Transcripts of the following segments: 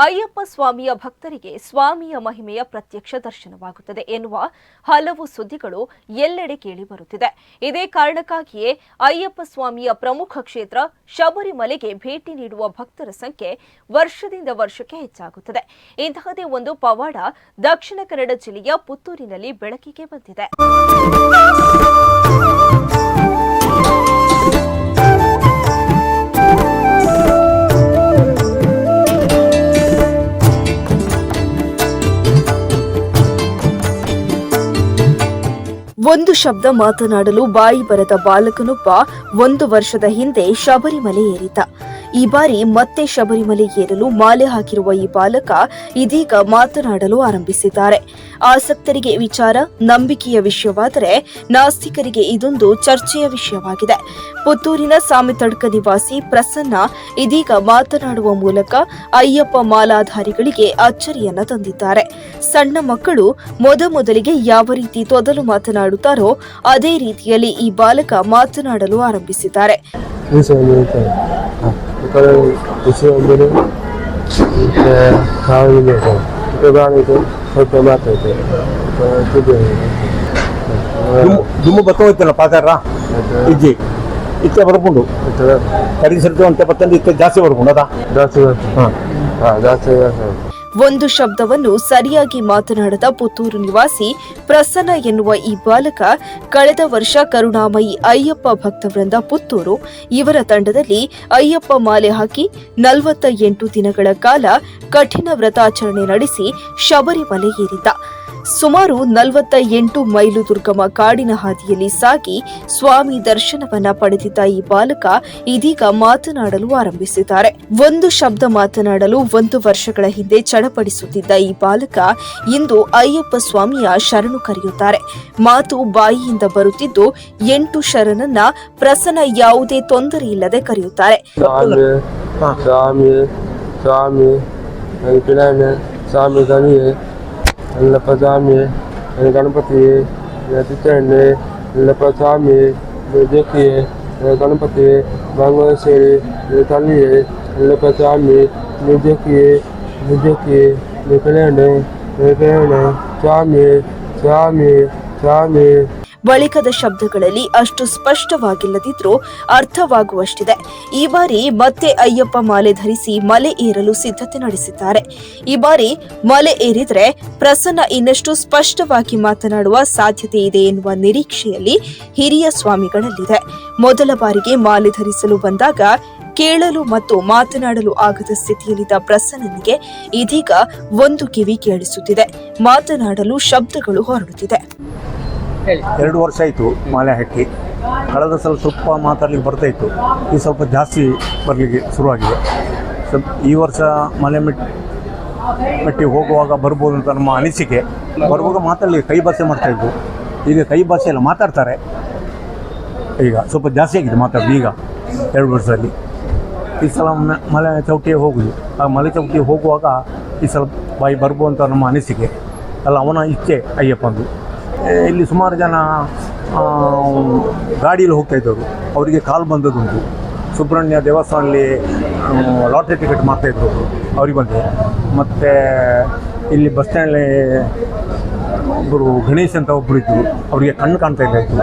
ಅಯ್ಯಪ್ಪ ಸ್ವಾಮಿಯ ಭಕ್ತರಿಗೆ ಸ್ವಾಮಿಯ ಮಹಿಮೆಯ ಪ್ರತ್ಯಕ್ಷ ದರ್ಶನವಾಗುತ್ತದೆ ಎನ್ನುವ ಹಲವು ಸುದ್ದಿಗಳು ಎಲ್ಲೆಡೆ ಕೇಳಿಬರುತ್ತಿದೆ. ಇದೇ ಕಾರಣಕ್ಕಾಗಿಯೇ ಅಯ್ಯಪ್ಪ ಸ್ವಾಮಿಯ ಪ್ರಮುಖ ಕ್ಷೇತ್ರ ಶಬರಿಮಲೆಗೆ ಭೇಟಿ ನೀಡುವ ಭಕ್ತರ ಸಂಖ್ಯೆ ವರ್ಷದಿಂದ ವರ್ಷಕ್ಕೆ ಹೆಚ್ಚಾಗುತ್ತದೆ. ಇಂತಹದೇ ಒಂದು ಪವಾಡ ದಕ್ಷಿಣ ಕನ್ನಡ ಜಿಲ್ಲೆಯ ಪುತ್ತೂರಿನಲ್ಲಿ ಬೆಳಕಿಗೆ ಬಂದಿದೆ. ಒಂದು ಶಬ್ದ ಮಾತನಾಡಲು ಬಾಯಿ ಬರದ ಬಾಲಕನೊಬ್ಬ 1 ವರ್ಷದ ಹಿಂದೆ ಶಬರಿಮಲೆ ಏರಿದ. ಈ ಬಾರಿ ಮತ್ತೆ ಶಬರಿಮಲೆ ಏರಲು ಮಾಲೆ ಹಾಕಿರುವ ಈ ಬಾಲಕ ಇದೀಗ ಮಾತನಾಡಲು ಆರಂಭಿಸಿದ್ದಾರೆ. ಆಸಕ್ತರಿಗೆ ವಿಚಾರ ನಂಬಿಕೆಯ ವಿಷಯವಾದರೆ ನಾಸ್ತಿಕರಿಗೆ ಇದೊಂದು ಚರ್ಚೆಯ ವಿಷಯವಾಗಿದೆ. ಪುತ್ತೂರಿನ ಸಾಮಿತಡ್ಕ ನಿವಾಸಿ ಪ್ರಸನ್ನ ಇದೀಗ ಮಾತನಾಡುವ ಮೂಲಕ ಅಯ್ಯಪ್ಪ ಮಾಲಾಧಾರಿಗಳಿಗೆ ಅಚ್ಚರಿಯನ್ನ ತಂದಿದ್ದಾರೆ. ಸಣ್ಣ ಮಕ್ಕಳು ಮೊದಲಿಗೆ ಯಾವ ರೀತಿ ತೊದಲು ಮಾತನಾಡುತ್ತಾರೋ ಅದೇ ರೀತಿಯಲ್ಲಿ ಈ ಬಾಲಕ ಮಾತನಾಡಲು ಆರಂಭಿಸಿದ್ದಾರೆ. ದುಮ್ಮು ಬತ್ತೋಯ್ತಲ್ಲ ಪಾತಾರ ಇಜ್ಜಿ ಇತ್ತೆ ಬರ್ಕೊಂಡು ಕಡಿಗೆ ಸರ್ತು ಅಂತ ಪತ್ತಂದು ಇತ್ತೆ ಜಾಸ್ತಿ ಬರ್ಕೊಂಡು ಅದಾ ಜಾಸ್ತಿ ಒಂದು ಶಬ್ದವನ್ನು ಸರಿಯಾಗಿ ಮಾತನಾಡದ ಪುತ್ತೂರು ನಿವಾಸಿ ಪ್ರಸನ್ನ ಎನ್ನುವ ಈ ಬಾಲಕ ಕಳೆದ ವರ್ಷ ಕರುಣಾಮಯಿ ಅಯ್ಯಪ್ಪ ಭಕ್ತವೃಂದ ಪುತ್ತೂರು ಇವರ ತಂಡದಲ್ಲಿ ಅಯ್ಯಪ್ಪ ಮಾಲೆ ಹಾಕಿ 48 ದಿನಗಳ ಕಾಲ ಕಠಿಣ ವ್ರತಾಚರಣೆ ನಡೆಸಿ ಶಬರಿಮಲೆ ಏರಿದ್ದ. ಸುಮಾರು 48 ಮೈಲು ದುರ್ಗಮ ಕಾಡಿನ ಹಾದಿಯಲ್ಲಿ ಸಾಗಿ ಸ್ವಾಮಿ ದರ್ಶನವನ್ನ ಪಡೆದಿದ್ದ ಈ ಬಾಲಕ ಇದೀಗ ಮಾತನಾಡಲು ಆರಂಭಿಸಿದ್ದಾರೆ. ಒಂದು ಶಬ್ದ ಮಾತನಾಡಲು 1 ವರ್ಷಗಳ ಹಿಂದೆ ಚಡಪಡಿಸುತ್ತಿದ್ದ ಈ ಬಾಲಕ ಇಂದು ಅಯ್ಯಪ್ಪ ಸ್ವಾಮಿಯ ಶರಣು ಕರೆಯುತ್ತಾರೆ. ಮಾತು ಬಾಯಿಯಿಂದ ಬರುತ್ತಿದ್ದು 8 ಶರಣನ್ನ ಪ್ರಸನ್ನ ಯಾವುದೇ ತೊಂದರೆ ಇಲ್ಲದೆ ಕರೆಯುತ್ತಾರೆ. ಅಲ್ಲಪ್ಪ ಸ್ವಾಮಿ ಗಣಪತಿ ತಿತ್ತಣ್ಣೆ ಅಲ್ಲಪ್ಪ ಸ್ವಾಮಿ ಜಕ್ಕಿಯೇ ಗಣಪತಿ ಗಂಗೋಶ್ವರಿ ತಲ್ಲಿಯೇ ಅಲ್ಲಪ್ಪ ಸ್ವಾಮಿ ನಿಜಕ್ಕಿಯೇ ನಿಖಿಲಣ್ಣೆ ಸ್ವಾಮಿ ಸ್ವಾಮಿ ಸ್ವಾಮಿ. ಬಳಿಕದ ಶಬ್ದಗಳಲ್ಲಿ ಅಷ್ಟು ಸ್ಪಷ್ಟವಾಗಿಲ್ಲದಿದ್ರೂ ಅರ್ಥವಾಗುವಷ್ಟಿದೆ. ಈ ಬಾರಿ ಮತ್ತೆ ಅಯ್ಯಪ್ಪ ಮಾಲೆ ಧರಿಸಿ ಮಲೆ ಏರಲು ಸಿದ್ಧತೆ ನಡೆಸಿದ್ದಾರೆ. ಈ ಬಾರಿ ಮಲೆ ಏರಿದ್ರೆ ಪ್ರಸನ್ನ ಇನ್ನಷ್ಟು ಸ್ಪಷ್ಟವಾಗಿ ಮಾತನಾಡುವ ಸಾಧ್ಯತೆ ಇದೆ ಎನ್ನುವ ನಿರೀಕ್ಷೆಯಲ್ಲಿ ಹಿರಿಯ ಸ್ವಾಮಿಗಳಲ್ಲಿದೆ. ಮೊದಲ ಬಾರಿಗೆ ಮಾಲೆ ಧರಿಸಲು ಬಂದಾಗ ಕೇಳಲು ಮತ್ತು ಮಾತನಾಡಲು ಆಗದ ಸ್ಥಿತಿಯಲ್ಲಿದ್ದ ಪ್ರಸನ್ನನಿಗೆ ಇದೀಗ ಒಂದು ಕಿವಿ ಕೇಳಿಸುತ್ತಿದೆ. ಮಾತನಾಡಲು ಶಬ್ದಗಳು ಹೊರಡುತ್ತಿದೆ. 2 ವರ್ಷ ಆಯಿತು ಮಾಲೆ ಹಾಕಿ. ಕಳೆದ ಸಲ ಸ್ವಲ್ಪ ಮಾತಾಡ್ಲಿಕ್ಕೆ ಬರ್ತಾ ಇತ್ತು, ಈ ಸ್ವಲ್ಪ ಜಾಸ್ತಿ ಬರಲಿಕ್ಕೆ ಶುರುವಾಗಿದೆ. ಈ ವರ್ಷ ಮಲೆ ಮೆಟ್ಟಿಗೆ ಹೋಗುವಾಗ ಬರ್ಬೋದು ಅಂತ ನಮ್ಮ ಅನಿಸಿಕೆ. ಬರುವಾಗ ಮಾತಾಡಲಿಕ್ಕೆ ಕೈ ಭಾಷೆ ಮಾಡ್ತಾಯಿದ್ರು, ಈಗ ಕೈ ಭಾಷೆ ಎಲ್ಲ ಮಾತಾಡ್ತಾರೆ. ಈಗ ಸ್ವಲ್ಪ ಜಾಸ್ತಿ ಆಗಿದೆ ಮಾತಾಡೋದು ಈಗ 2 ವರ್ಷದಲ್ಲಿ. ಈ ಸಲ ಮಲೆ ಚೌಟಿಗೆ ಹೋಗುದು, ಆ ಮಲೆ ಚೌಟಿಗೆ ಹೋಗುವಾಗ ಈ ಸಲ ಬಾಯಿ ಬರ್ಬೋದು ಅಂತ ನಮ್ಮ ಅನಿಸಿಕೆ ಅಲ್ಲ, ಅವನ ಇಚ್ಛೆ ಅಯ್ಯಪ್ಪಂದು. ಇಲ್ಲಿ ಸುಮಾರು ಜನ ಗಾಡಿಯಲ್ಲಿ ಹೋಗ್ತಾಯಿದ್ದವರು, ಅವರಿಗೆ ಕಾಲು ಬಂದದ್ದುಂಟು. ಸುಬ್ರಹ್ಮಣ್ಯ ದೇವಸ್ಥಾನದಲ್ಲಿ ಲಾಟ್ರಿ ಟಿಕೆಟ್ ಮಾಡ್ತಾಯಿದ್ರು, ಅವ್ರಿಗೆ ಬಂದೆ. ಮತ್ತು ಇಲ್ಲಿ ಬಸ್ ಸ್ಟ್ಯಾಂಡಲ್ಲಿ ಒಬ್ಬರು ಗಣೇಶ್ ಅಂತ ಒಬ್ಬರು ಇದ್ದರು, ಅವರಿಗೆ ಕಣ್ಣು ಕಾಣ್ತಾ ಇತ್ತು,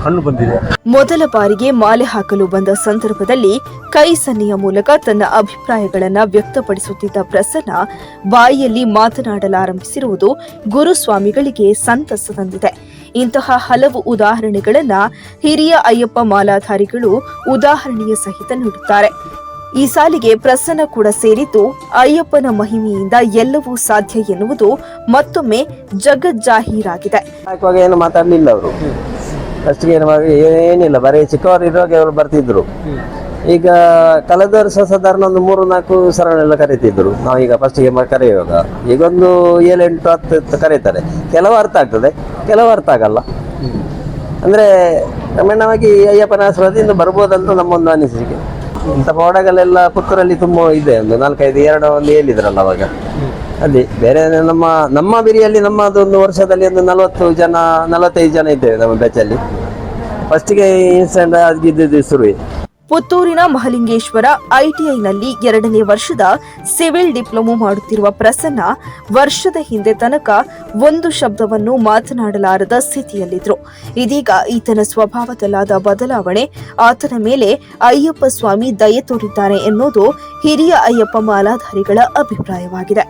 ಕಣ್ಣು ಬಂದಿದೆ. ಮೊದಲ ಬಾರಿಗೆ ಮಾಲೆ ಹಾಕಲು ಬಂದ ಸಂದರ್ಭದಲ್ಲಿ ಕೈ ಸನ್ನೆಯ ಮೂಲಕ ತನ್ನ ಅಭಿಪ್ರಾಯಗಳನ್ನು ವ್ಯಕ್ತಪಡಿಸುತ್ತಿದ್ದ ಪ್ರಸನ್ನ ಬಾಯಿಯಲ್ಲಿ ಮಾತನಾಡಲಾರಂಭಿಸಿರುವುದು ಗುರುಸ್ವಾಮಿಗಳಿಗೆ ಸಂತಸ ತಂದಿದೆ. ಇಂತಹ ಹಲವು ಉದಾಹರಣೆಗಳನ್ನ ಹಿರಿಯ ಅಯ್ಯಪ್ಪ ಮಾಲಾಧಾರಿಗಳು ಉದಾಹರಣೆಯ ಸಹಿತ ನೀಡುತ್ತಾರೆ. ಈ ಸಾಲಿಗೆ ಪ್ರಸನ್ನ ಕೂಡ ಸೇರಿದ್ದು ಅಯ್ಯಪ್ಪನ ಮಹಿಮೆಯಿಂದ ಎಲ್ಲವೂ ಸಾಧ್ಯ ಎನ್ನುವುದು ಮತ್ತೊಮ್ಮೆ ಜಗಜ್ಜಾಹೀರಾಗಿದೆ. ಏನು ಮಾತಾಡಲಿಲ್ಲ ಅವರು, ಫಸ್ಟ್ಗೆ ಏನಿಲ್ಲ, ಬರೀ ಚಿಕ್ಕವರು ಇರುವಾಗ ಅವರು ಬರ್ತಿದ್ರು. ಈಗ ಕಳೆದ ವರ್ಷ ಸಾಧಾರಣ ಒಂದು 3-4 ಸರಳೆಲ್ಲ ಕರೀತಿದ್ರು. ನಾವೀಗ ಫಸ್ಟಿಗೆ ಕರೆಯುವಾಗ ಈಗ ಒಂದು 7-8-10 ಕರೀತಾರೆ. ಕೆಲವು ಅರ್ಥ ಆಗ್ತದೆ, ಕೆಲವು ಅರ್ಥ ಆಗಲ್ಲ. ಅಂದರೆ ಕ್ರಮೇಣವಾಗಿ ಅಯ್ಯಪ್ಪನ ಆಶೀರ್ವಾದದಿಂದ ಬರ್ಬೋದಂತ ನಮ್ಮೊಂದು ಅನಿಸಿಕೆ. ಇಂಥ ಪವಾಡಗಳೆಲ್ಲ ಪುತ್ತೂರಲ್ಲಿ ತುಂಬ ಇದೆ. ಒಂದು 4-5 ಒಂದು ಹೇಳಿದ್ರಲ್ಲ ಅವಾಗ. ಅದೇ ಬೇರೆ ನಮ್ಮ ಬಿರಿಯಲ್ಲಿ ನಮ್ಮದೊಂದು ವರ್ಷದಲ್ಲಿ ಒಂದು 45 ಜನ ಇದ್ದೇವೆ ನಮ್ಮ ಬ್ಯಾಚಲ್ಲಿ. ಫಸ್ಟಿಗೆ ಇನ್ಸಿಡೆಂಟ್ ಆಗಿದ್ದು ಶುರುವೆ. ಪುತ್ತೂರಿನ ಮಹಲಿಂಗೇಶ್ವರ ಐಟಿಐನಲ್ಲಿ 2ನೇ ವರ್ಷದ ಸಿವಿಲ್ ಡಿಪ್ಲೊಮೊ ಮಾಡುತ್ತಿರುವ ಪ್ರಸನ್ನ ವರ್ಷದ ಹಿಂದೆ ತನಕ ಒಂದು ಶಬ್ದವನ್ನು ಮಾತನಾಡಲಾರದ ಸ್ಥಿತಿಯಲ್ಲಿದ್ದರು. ಇದೀಗ ಈತನ ಸ್ವಭಾವದಲ್ಲಾದ ಬದಲಾವಣೆ, ಆತನ ಮೇಲೆ ಅಯ್ಯಪ್ಪ ಸ್ವಾಮಿ ದಯೆ ತೋರಿದ್ದಾನೆ ಎನ್ನುವುದು ಹಿರಿಯ ಅಯ್ಯಪ್ಪ ಮಾಲಾಧಾರಿಗಳ ಅಭಿಪ್ರಾಯವಾಗಿದೆ.